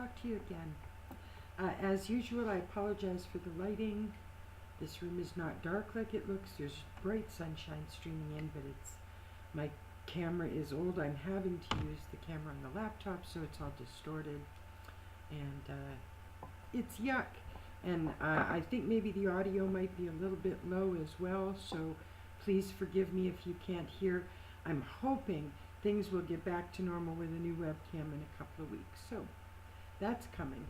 talk to you again. As usual, I apologize for the lighting. This room is not dark like it looks. There's bright sunshine streaming in, but my camera is old. I'm having to use the camera on the laptop, so it's all distorted. And it's yuck. And I think maybe the audio might be a little bit low as well, so please forgive me if you can't hear. I'm hoping things will get back to normal with a new webcam in a couple of weeks. So that's coming.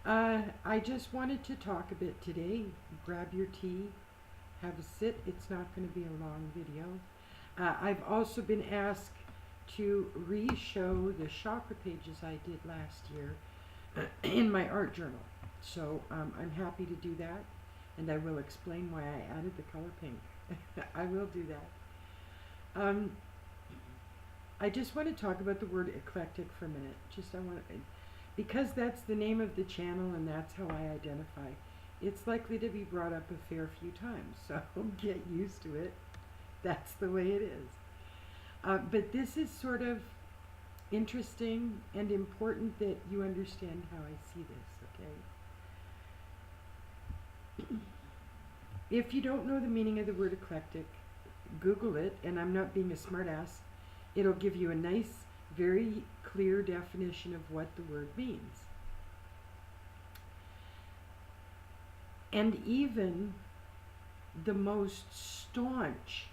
I just wanted to talk a bit today. Grab your tea, have a sit. It's not going to be a long video. I've also been asked to re-show the chakra pages I did last year in my art journal. So I'm happy to do that, and I will explain why I added the color pink. I will do that. I just want to talk about the word eclectic for a minute. Because that's the name of the channel and that's how I identify. It's likely to be brought up a fair few times, so get used to it. That's the way it is. But this is sort of interesting and important that you understand how I see this, okay? If you don't know the meaning of the word eclectic, Google it, and I'm not being a smartass. It'll give you a nice, very clear definition of what the word means. And even the most staunch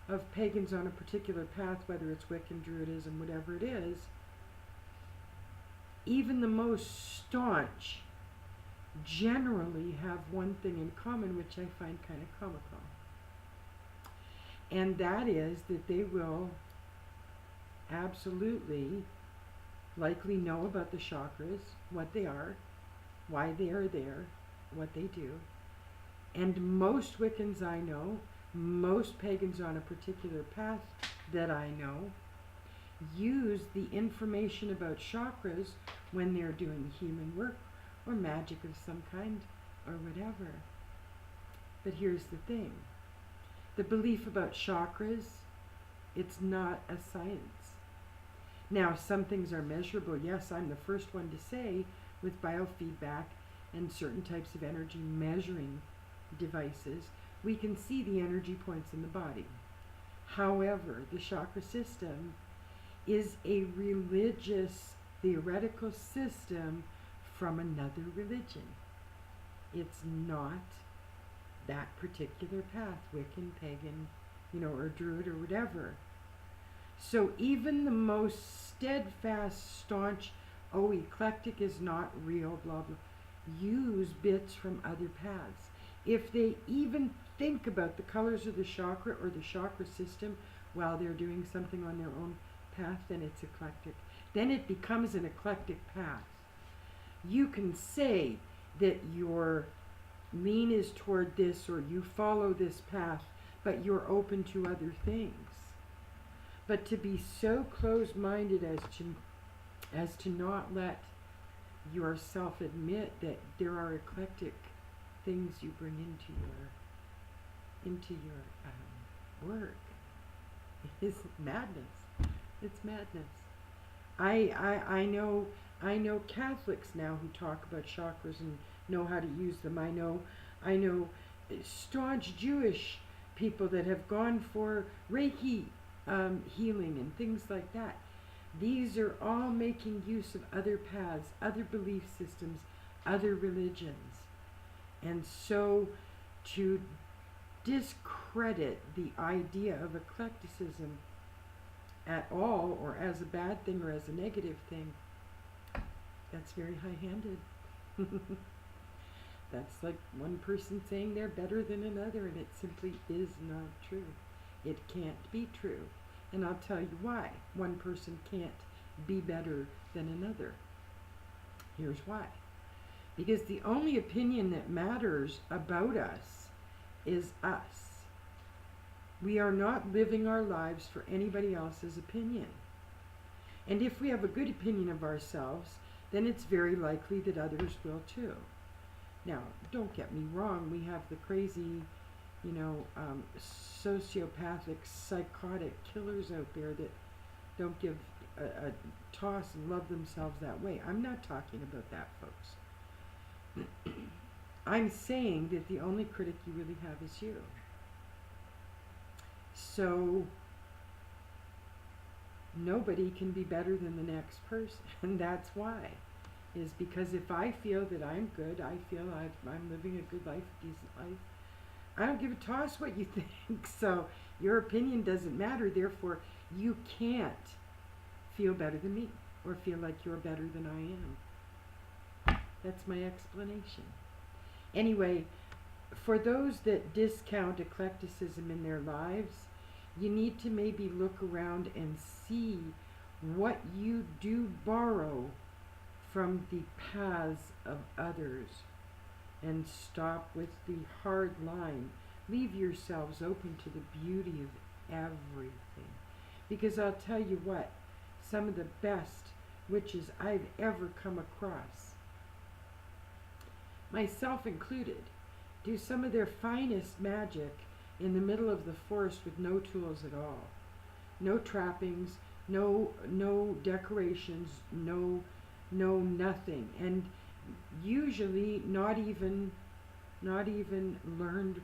of pagans on a particular path, whether it's Wiccan, Druidism, whatever it is, even the most staunch generally have one thing in common, which I find kind of comical. And that is that they will absolutely likely know about the chakras, what they are, why they are there, what they do. And most Wiccans I know, most pagans on a particular path that I know, use the information about chakras when they're doing human work or magic of some kind or whatever. But here's the thing. The belief about chakras, it's not a science. Now, some things are measurable. Yes, I'm the first one to say with biofeedback and certain types of energy measuring devices, we can see the energy points in the body. However, the chakra system is a religious, theoretical system from another religion. It's not that particular path, Wiccan, pagan, or Druid or whatever. So even the most steadfast, staunch, oh, eclectic is not real, blah, blah, use bits from other paths. If they even think about the colors of the chakra or the chakra system while they're doing something on their own path, then it's eclectic. Then it becomes an eclectic path. You can say that your lean is toward this or you follow this path, but you're open to other things. But to be so closed-minded as to not let yourself admit that there are eclectic things you bring into your work is madness. It's madness. I know Catholics now who talk about chakras and know how to use them. I know staunch Jewish people that have gone for Reiki healing and things like that. These are all making use of other paths, other belief systems, other religions. And so to discredit the idea of eclecticism at all, or as a bad thing or as a negative thing, that's very high-handed. That's like one person saying they're better than another, and it simply is not true. It can't be true. And I'll tell you why one person can't be better than another. Here's why. Because the only opinion that matters about us is us. We are not living our lives for anybody else's opinion. And if we have a good opinion of ourselves, then it's very likely that others will too. Now, don't get me wrong, we have the crazy, sociopathic, psychotic killers out there that don't give toss and love themselves that way. I'm not talking about that, folks. I'm saying that the only critic you really have is you. So nobody can be better than the next person. And that's why. Is because if I feel that I'm good, I feel I'm living a good life, a decent life, I don't give a toss what you think. So your opinion doesn't matter. Therefore, you can't feel better than me or feel like you're better than I am. That's my explanation. Anyway, for those that discount eclecticism in their lives, you need to maybe look around and see what you do borrow from the paths of others and stop with the hard line. Leave yourselves open to the beauty of everything. Because I'll tell you what, some of the best witches I've ever come across, myself included, do some of their finest magic in the middle of the forest with no tools at all. No trappings, no decorations, no nothing. And usually not even learned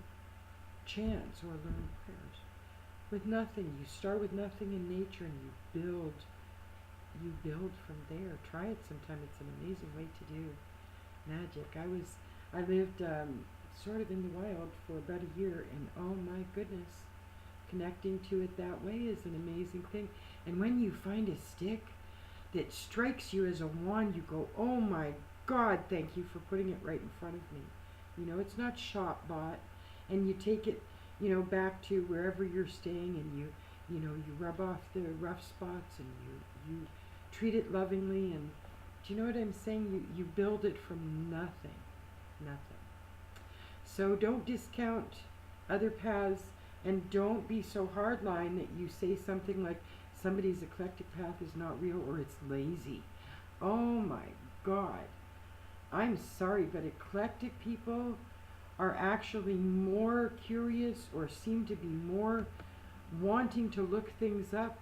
chants or learned prayers. With nothing. You start with nothing in nature and you build from there. Try it sometime. It's an amazing way to do magic. I lived sort of in the wild for about a year, and oh my goodness, connecting to it that way is an amazing thing. And when you find a stick that strikes you as a wand, you go, oh my God, thank you for putting it right in front of me. You know, it's not shop bought, and you take it, you know, back to wherever you're staying, and you rub off the rough spots, and you treat it lovingly, and do you know what I'm saying? You build it from nothing. So don't discount other paths, and don't be so hardline that you say something like somebody's eclectic path is not real or it's lazy. Oh my God. I'm sorry, but eclectic people are actually more curious, or seem to be more wanting to look things up,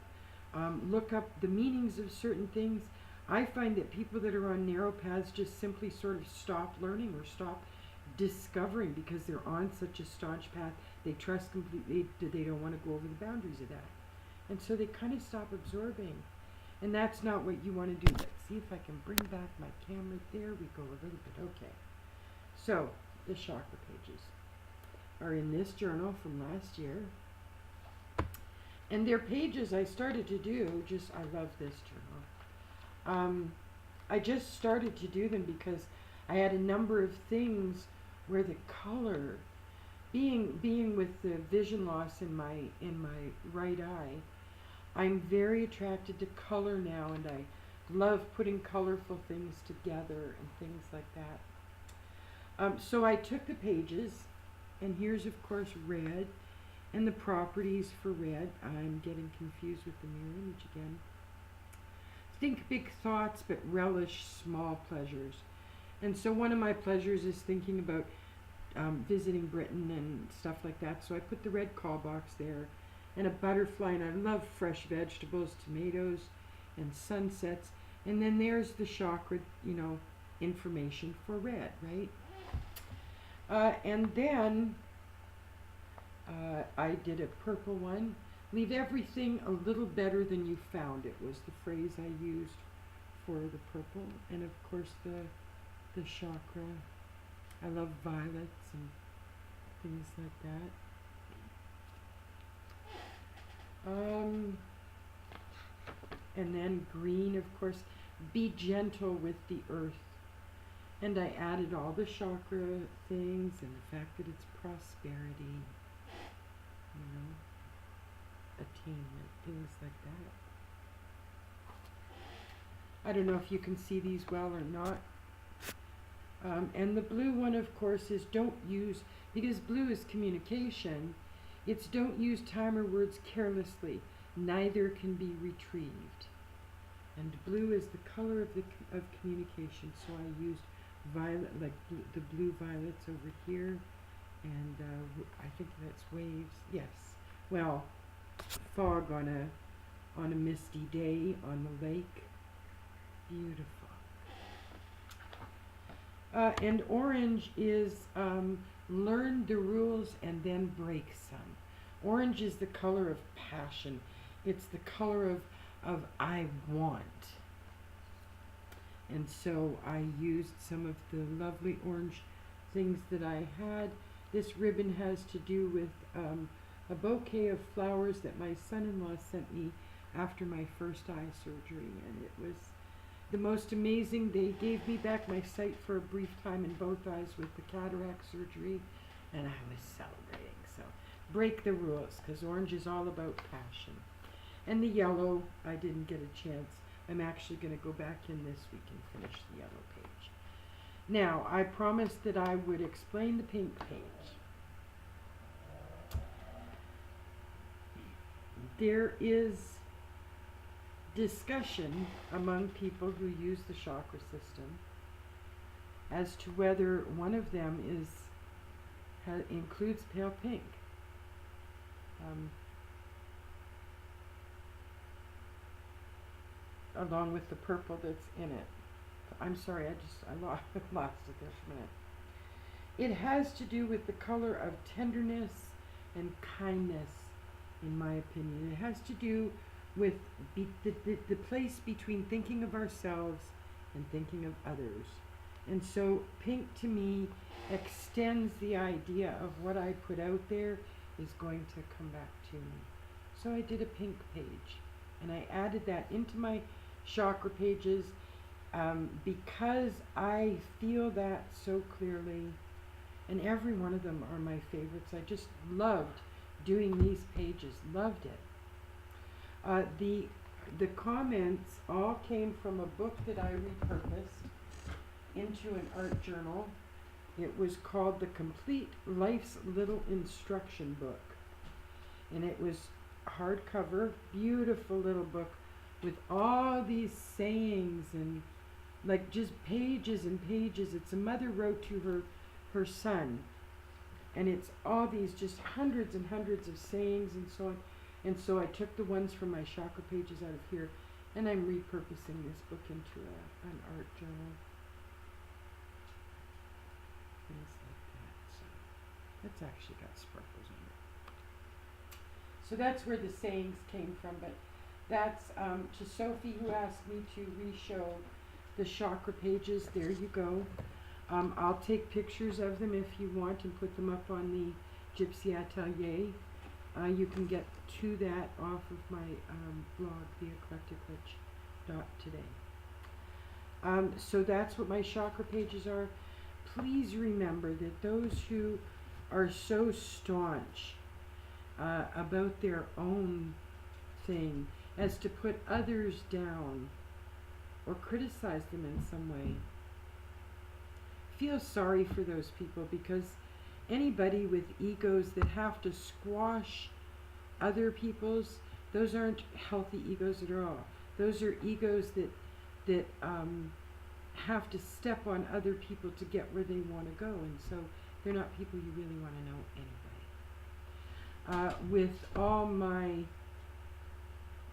look up the meanings of certain things. I find that people that are on narrow paths just simply sort of stop learning or stop discovering because they're on such a staunch path. They trust completely, they don't want to go over the boundaries of that. And so they kind of stop absorbing. And that's not what you want to do. Let's see if I can bring back my camera. There we go, a little bit. Okay. So the chakra pages are in this journal from last year. And they're pages I started to do, I love this journal. I just started to do them because I had a number of things where the color, being with the vision loss in my right eye, I'm very attracted to color now, and I love putting colorful things together and things like that. So I took the pages, and here's of course red, and the properties for red. I'm getting confused with the mirror image again. Think big thoughts, but relish small pleasures. And so one of my pleasures is thinking about visiting Britain and stuff like that. So I put the red call box there, and a butterfly, and I love fresh vegetables, tomatoes, and sunsets. And then there's the chakra, information for red, right? And then I did a purple one. Leave everything a little better than you found it was the phrase I used for the purple. And of course the chakra. I love violets and things like that. And then green, of course. Be gentle with the earth. And I added all the chakra things and the fact that it's prosperity, attainment, things like that. I don't know if you can see these well or not. And the blue one, of course, is don't use, because blue is communication, it's don't use time or words carelessly. Neither can be retrieved. And blue is the color of communication, so I used violet, like the blue violets over here, and I think that's waves. Yes. Well, fog on on a misty day on the lake. Beautiful. And orange is learn the rules and then break some. Orange is the color of passion. It's the color of I want. And so I used some of the lovely orange things that I had. This ribbon has to do with a bouquet of flowers that my son-in-law sent me after my first eye surgery, and it was the most amazing. They gave me back my sight for a brief time in both eyes with the cataract surgery, and I was celebrating. So break the rules, because orange is all about passion. And the yellow, I didn't get a chance. I'm actually going to go back in this week and finish the yellow page. Now, I promised that I would explain the pink page. There is discussion among people who use the chakra system as to whether one of them includes pale pink. Along with the purple that's in it. I'm sorry, I lost it there for a minute. It has to do with the color of tenderness and kindness, in my opinion. It has to do with the place between thinking of ourselves and thinking of others. And so pink to me extends the idea of what I put out there is going to come back to me. So I did a pink page, and I added that into my chakra pages because I feel that so clearly, and every one of them are my favorites. I just loved doing these pages, loved it. The comments all came from a book that I repurposed into an art journal. It was called The Complete Life's Little Instruction Book, and it was hardcover, beautiful little book with all these sayings and like just pages and pages. It's a mother wrote to her son, and it's all these just hundreds and hundreds of sayings and so on. And so I took the ones from my chakra pages out of here, and I'm repurposing this book into an art journal. Things like that. So that's actually got sparkles on it. So that's where the sayings came from. But that's to Sophie, who asked me to re-show the chakra pages. There you go. I'll take pictures of them if you want and put them up on the Gypsy Atelier. You can get to that off of my blog, the Eclectic Witch today. So that's what my chakra pages are. Please remember that those who are so staunch about their own thing as to put others down or criticize them in some way, feel sorry for those people, because anybody with egos that have to squash other people's, those aren't healthy egos at all. Those are egos that have to step on other people to get where they want to go, and so they're not people you really want to know anyway. With all my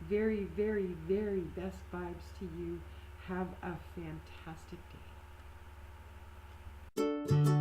very, very, very best vibes to you, have a fantastic day.